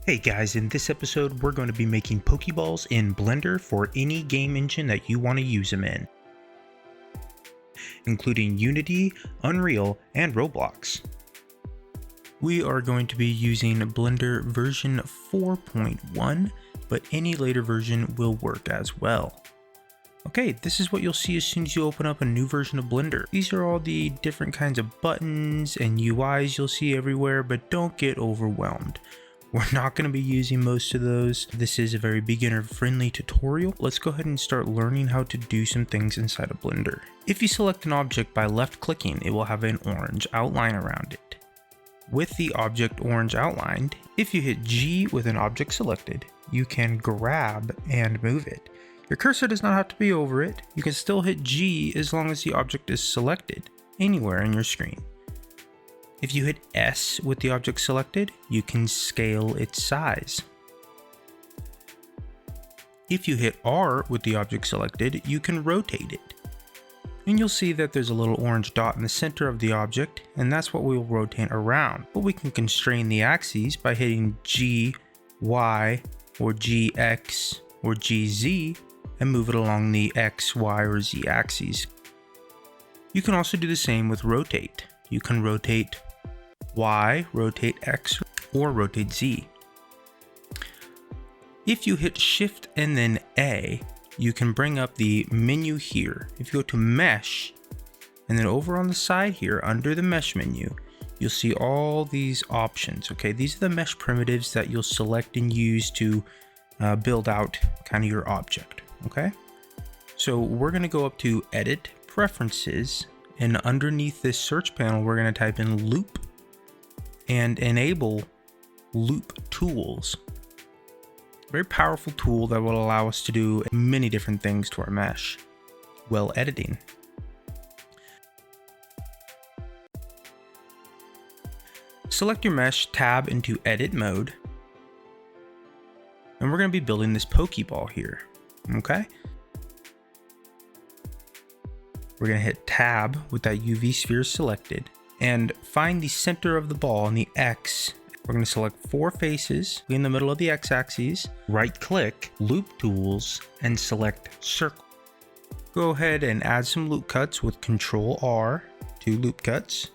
Hey guys, in this episode we're going to be making Pokeballs in Blender for any game engine that you want to use them in, including Unity, Unreal, and Roblox. We are going to be using Blender version 4.1, but any later version will work as well. Okay, this is what you'll see as soon as you open up a new version of Blender. These are all the different kinds of buttons and UIs you'll see everywhere, but don't get overwhelmed. We're not going to be using most of those. This is a very beginner-friendly tutorial. Let's go ahead and start learning how to do some things inside of Blender. If you select an object by left-clicking, it will have an orange outline around it. With the object orange outlined, if you hit G with an object selected, you can grab and move it. Your cursor does not have to be over it. You can still hit G as long as the object is selected anywhere in your screen. If you hit S with the object selected, you can scale its size. If you hit R with the object selected, you can rotate it. And you'll see that there's a little orange dot in the center of the object, and that's what we will rotate around. But we can constrain the axes by hitting G, Y, or GX, or GZ, and move it along the X, Y, or Z axes. You can also do the same with rotate. You can rotate Y, rotate X, or rotate Z. If you hit Shift and then A, you can bring up the menu here. If you go to Mesh, and then over on the side here, under the Mesh menu, you'll see all these options, okay? These are the mesh primitives that you'll select and use to build out kind of your object, okay? So we're gonna go up to Edit, Preferences, and underneath this search panel, we're gonna type in Loop, and enable loop tools. Very powerful tool that will allow us to do many different things to our mesh while editing. Select your mesh, tab into edit mode, and we're going to be building this Pokeball here. Okay, we're going to hit tab with that UV sphere selected and find the center of the ball on the X. We're going to select 4 faces in the middle of the X axis, right click, loop tools, and select circle. Go ahead and add some loop cuts with Control R, 2 loop cuts,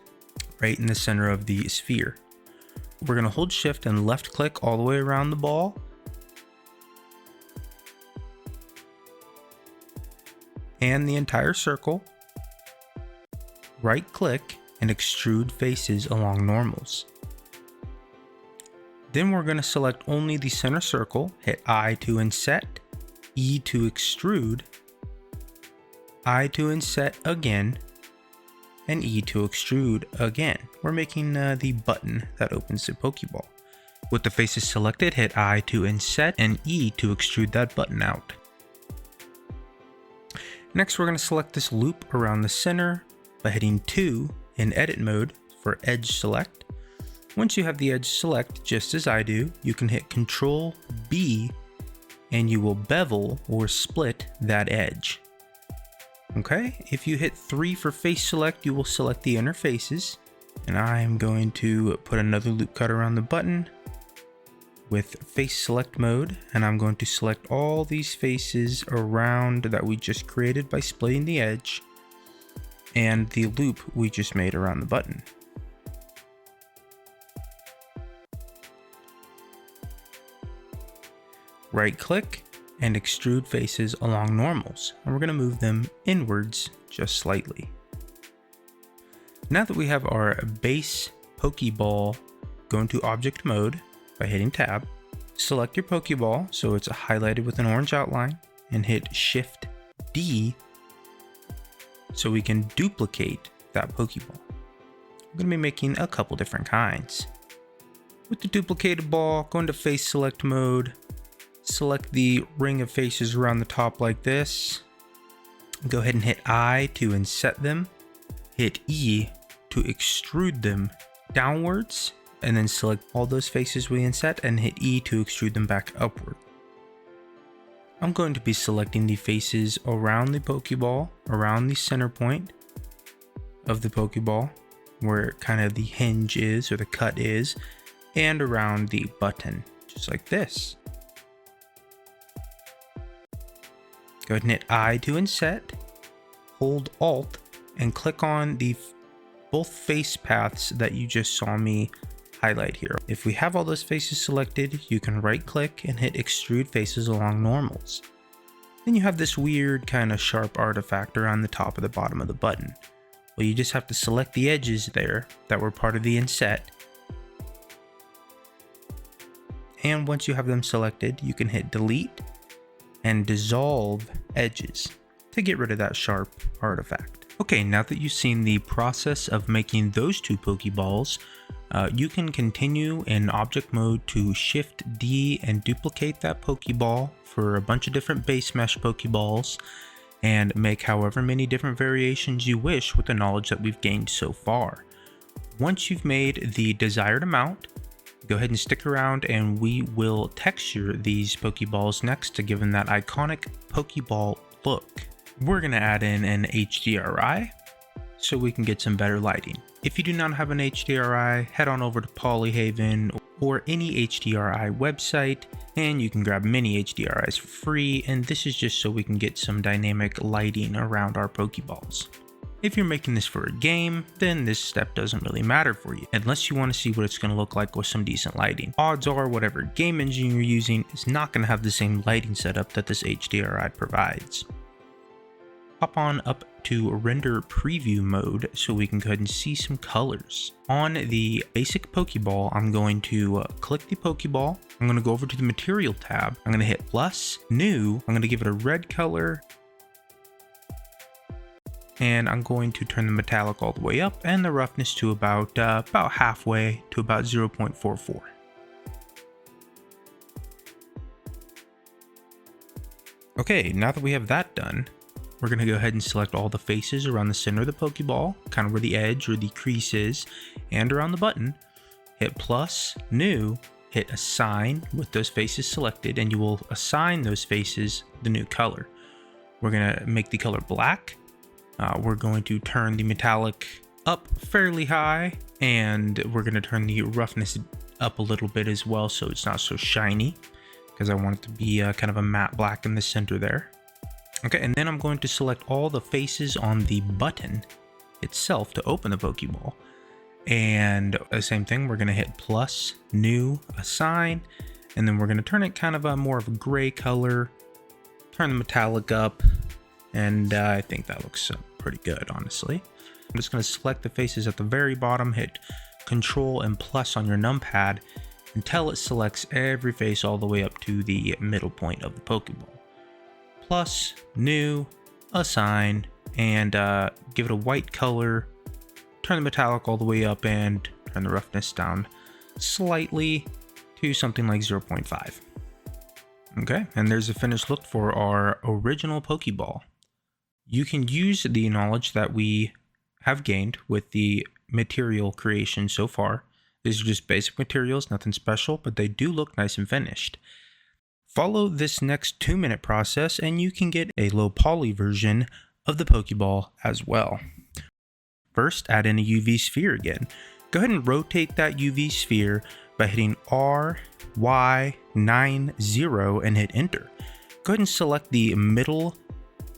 right in the center of the sphere. We're going to hold shift and left click all the way around the ball. And the entire circle. Right click and extrude faces along normals. Then we're going to select only the center circle, hit I to inset, E to extrude, I to inset again, and E to extrude again. We're making the button that opens the Pokeball. With the faces selected, hit I to inset and E to extrude that button out. Next, we're going to select this loop around the center by hitting 2 in edit mode for edge select. Once you have the edge select, just as I do, you can hit Control B and you will bevel or split that edge. Okay, if you hit 3 for face select, you will select the inner faces. And I'm going to put another loop cut around the button with face select mode, and I'm going to select all these faces around that we just created by splitting the edge and the loop we just made around the button. Right click and extrude faces along normals, and we're going to move them inwards just slightly. Now that we have our base Pokeball, go into object mode by hitting tab, select your Pokeball so it's highlighted with an orange outline, and hit Shift D so we can duplicate that Pokeball. I'm going to be making a couple different kinds. With the duplicated ball, go into face select mode, select the ring of faces around the top like this, go ahead and hit I to inset them, hit E to extrude them downwards, and then select all those faces we inset and hit E to extrude them back upward. I'm going to be selecting the faces around the Pokeball, around the center point of the Pokeball, where kind of the hinge is or the cut is, and around the button, just like this. Go ahead and hit I to inset, hold Alt, and click on the both face paths that you just saw me highlight here. If we have all those faces selected, you can right click and hit extrude faces along normals. Then you have this weird kind of sharp artifact around the top of the bottom of the button. Well, you just have to select the edges there that were part of the inset. And once you have them selected, you can hit delete and dissolve edges to get rid of that sharp artifact. Okay, now that you've seen the process of making those two Pokeballs, you can continue in object mode to Shift D and duplicate that Pokeball for a bunch of different base mesh Pokeballs and make however many different variations you wish with the knowledge that we've gained so far. Once you've made the desired amount, go ahead and stick around and we will texture these Pokeballs next to give them that iconic Pokeball look. We're going to add in an HDRI so we can get some better lighting. If you do not have an HDRI, head on over to Polyhaven or any HDRI website and you can grab many HDRIs for free, and this is just so we can get some dynamic lighting around our Pokeballs. If you're making this for a game, then this step doesn't really matter for you, unless you want to see what it's going to look like with some decent lighting. Odds are whatever game engine you're using is not going to have the same lighting setup that this HDRI provides. Hop on up to render preview mode so we can go ahead and see some colors. On the basic Pokeball, I'm going to click the Pokeball. I'm going to go over to the material tab. I'm going to hit plus, new. I'm going to give it a red color. And I'm going to turn the metallic all the way up and the roughness to about halfway to about 0.44. Okay, now that we have that done, we're going to go ahead and select all the faces around the center of the Pokeball, kind of where the edge or the crease is, and around the button. Hit plus, new, hit assign with those faces selected, and you will assign those faces the new color. We're going to make the color black. We're going to turn the metallic up fairly high, and we're going to turn the roughness up a little bit as well so it's not so shiny, because I want it to be kind of a matte black in the center there. Okay, and then I'm going to select all the faces on the button itself to open the Pokeball. And the same thing, we're going to hit plus, new, assign, and then we're going to turn it kind of a more of a gray color, turn the metallic up, and I think that looks pretty good, honestly. I'm just going to select the faces at the very bottom, hit Control and plus on your numpad until it selects every face all the way up to the middle point of the Pokeball. Plus, new, assign, and give it a white color, turn the metallic all the way up, and turn the roughness down slightly to something like 0.5. Okay, and there's a finished look for our original Pokeball. You can use the knowledge that we have gained with the material creation so far. These are just basic materials, nothing special, but they do look nice and finished. Follow this next 2-minute process and you can get a low poly version of the Pokeball as well. First, add in a UV sphere again. Go ahead and rotate that UV sphere by hitting RY90 and hit enter. Go ahead and select the middle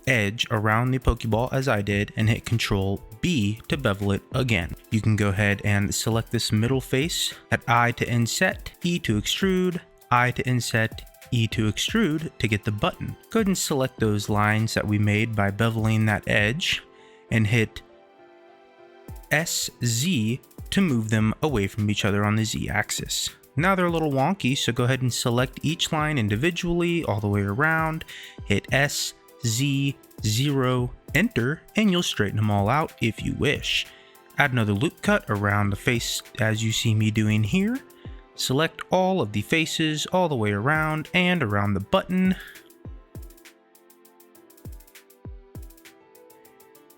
edge around the Pokeball as I did and hit Control B to bevel it again. You can go ahead and select this middle face, at I to inset, E to extrude, I to inset, E to extrude to get the button. Go ahead and select those lines that we made by beveling that edge and hit SZ to move them away from each other on the Z axis. Now they're a little wonky, so go ahead and select each line individually all the way around, hit SZ0, enter, and you'll straighten them all out if you wish. Add another loop cut around the face as you see me doing here. Select all of the faces all the way around and around the button.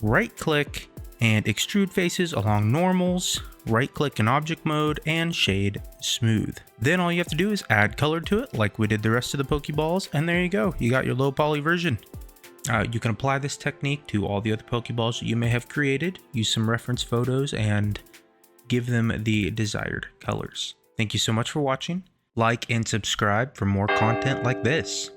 Right click and extrude faces along normals. Right click in object mode and shade smooth. Then all you have to do is add color to it like we did the rest of the Pokeballs, and there you go. You got your low poly version. You can apply this technique to all the other Pokeballs that you may have created, use some reference photos, and give them the desired colors. Thank you so much for watching. Like and subscribe for more content like this.